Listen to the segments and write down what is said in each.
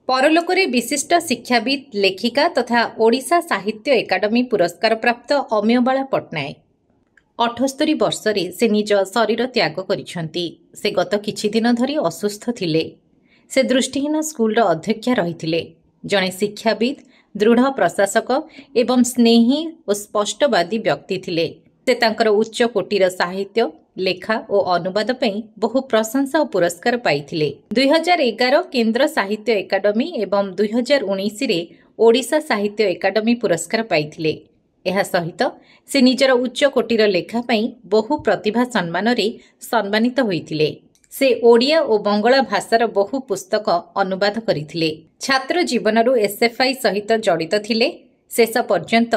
परलोकरे विशिष्ट शिक्षाविद लेखिका तथा ओडिशा साहित्य एकाडेमी पुरस्कार प्राप्त अमेयबाला पट्टनायक 78 वर्षरे से निज शरीर त्याग करिसेंती। से गत किछि दिन धरी असुस्थ थिले। से दृष्टिहीन स्कूल अध्यक्षा रहिथिले। जणे शिक्षाविद, दृढ़ प्रशासक एवं स्नेही और स्पष्टवादी व्यक्ति थिले। से तांकर उच्च कोटीर साहित्य लेखा और अनुवाद पई बहु प्रशंसा और पुरस्कार पाइथिले। 2011 केंद्र साहित्य एकाडेमी एवं 2019 रे ओडिशा साहित्य एकाडेमी पुरस्कार पाइथिले। ଏହା ସହିତ ସେ ନିଜର ଉଚ୍ଚ କୋଟିର ଲେଖା ପାଇଁ ବହୁ ପ୍ରତିଭା ସମ୍ମାନରେ ସମ୍ମାନିତ ହୋଇଥିଲେ। ସେ ଓଡ଼ିଆ ଓ ବଙ୍ଗଳା ଭାଷାର ବହୁ ପୁସ୍ତକ ଅନୁବାଦ କରିଥିଲେ। ଛାତ୍ର ଜୀବନରୁ ଏସ୍ଏଫ୍ଆଇ ସହିତ ଜଡ଼ିତ ଥିଲେ। ଶେଷ ପର୍ଯ୍ୟନ୍ତ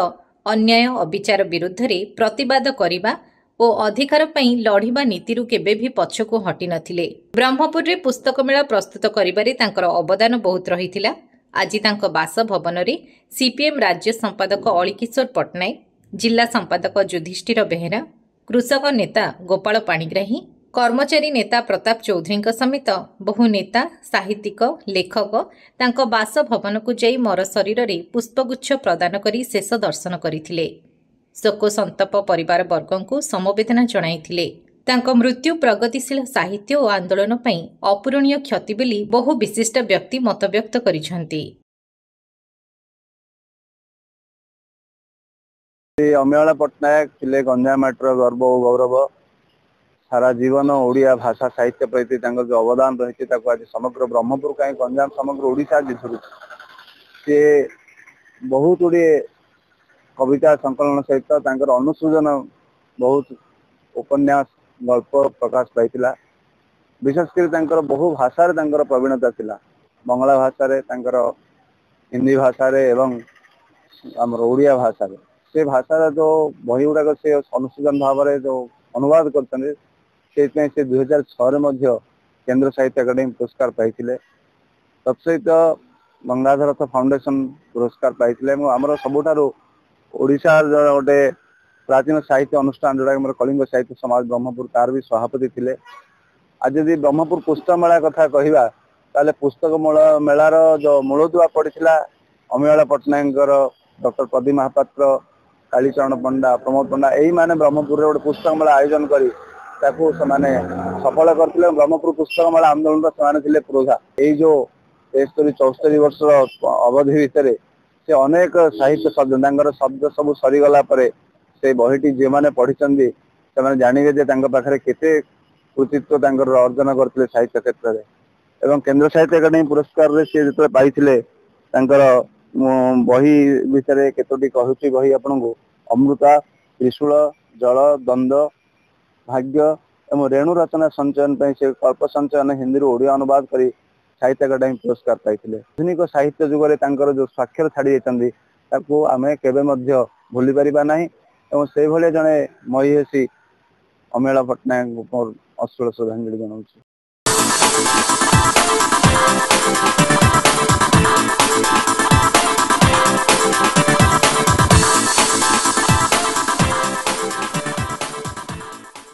ଅନ୍ୟାୟ ଅବିଚାର ବିରୁଦ୍ଧରେ ପ୍ରତିବାଦ କରିବା ଓ ଅଧିକାର ପାଇଁ ଲଢ଼ିବା ନୀତିରୁ କେବେ ବି ପଛକୁ ହଟି ନଥିଲେ। ବ୍ରହ୍ମପୁରରେ ପୁସ୍ତକ ମେଳା ପ୍ରସ୍ତୁତ କରିବାରେ ତାଙ୍କର ଅବଦାନ ବହୁତ ରହିଥିଲା। ଆଜି ତାଙ୍କ ବାସଭବନରେ ସିପିଏମ୍ ରାଜ୍ୟ ସମ୍ପାଦକ ଅଳିକିଶୋର ପଟ୍ଟନାୟକ, ଜିଲ୍ଲା ସମ୍ପାଦକ ଯୁଧିଷ୍ଠିର ବେହେରା, କୃଷକ ନେତା ଗୋପାଳ ପାଣିଗ୍ରାହୀ, କର୍ମଚାରୀ ନେତା ପ୍ରତାପ ଚୌଧୁରୀଙ୍କ ସମେତ ବହୁ ନେତା, ସାହିତ୍ୟିକ, ଲେଖକ ତାଙ୍କ ବାସଭବନକୁ ଯାଇ ମର ଶରୀରରେ ପୁଷ୍ପଗୁଚ୍ଛ ପ୍ରଦାନ କରି ଶେଷ ଦର୍ଶନ କରିଥିଲେ। ଶୋକ ସନ୍ତପ ପରିବାର ବର୍ଗଙ୍କୁ ସମବେଦନା ଜଣାଇଥିଲେ। ତାଙ୍କ ମୃତ୍ୟୁ ପ୍ରଗତିଶୀଳ ସାହିତ୍ୟ ଓ ଆନ୍ଦୋଳନ ପାଇଁ ଅପୂରଣୀୟ କ୍ଷତି ବୋଲି ବହୁ ବିଶିଷ୍ଟ ବ୍ୟକ୍ତି ମତବ୍ୟକ୍ତ କରିଛନ୍ତି। अमेयबाला पट्टनायक थिले गंजाम माटीर गर्व और गौरव। सारा जीवन ओडिया भाषा साहित्य प्रति जो अवदान रही आज समग्र ब्रह्मपुर कहीं गंजाम समग्र ओडिशा दिशुर सी बहुत गुड़े कविता संकलन सहित अनुसूजन बहुत उपन्यास गल्प प्रकाश पाई। विशेषकर बहु भाषा प्रवीणता थिला। बंगला भाषा हिंदी भाषा एवं आमर ओडिया भाषा से भाषार जो बही गुड़ाक से अनुसूजन भाव में जो अनुवाद करते 2006 केंद्र साहित्य एकाडेमी पुरस्कार पाई। तत्सहित गंगाधर रथ फाउंडेशन पुरस्कार पाई। आमर सबुठारु ओडिशा गोटे प्राचीन साहित्य अनुष्ठान जोड़ा कलिंग साहित्य समाज ब्रह्मपुर तार भी सभापति थे। आज यदि ब्रह्मपुर पुस्तक मेला कथा कहवा ताले पुस्तक मेलार जो मूलदुआ पड़ा अमेयबाला पट्टनायक, डॉक्टर प्रदीप महापात्र, कालीचरण पंडा, प्रमोद पंडा यही माने ब्रह्मपुर गोटे पुस्तक मेला आयोजन करी सफल करते। ब्रह्मपुर पुस्तक मेला आंदोलन से पुरोधा यही जो 73-74 वर्ष अवधि भितर से अनेक साहित्य शब्द सब सरीगला से बहीटी जे मैंने पढ़ी से जानिबे जे पाखे केते कृतित्व अर्जन करते साहित्य क्षेत्र में। एवं केंद्र साहित्य एकाडेमी पुरस्कार सी जो पाई बही भितर केतोटी कहूची बही आपन को अमृता, त्रिशूल, जल, द्वंद्व, भाग्य एवं रेणु रचना संचयन से कल्प संचयन हिंदी ओडिया अनुवाद करी साहित्य एकाडेमी पुरस्कार पाई। आधुनिक साहित्य जुगरे जो स्वाक्षर छाड़ी जाती आम केवे भूली पारिबा नाही। एवं से भले जड़े महिषी अमेयबाला पट्टनायक अश्रुल श्रद्धांजलि जनाऊँ।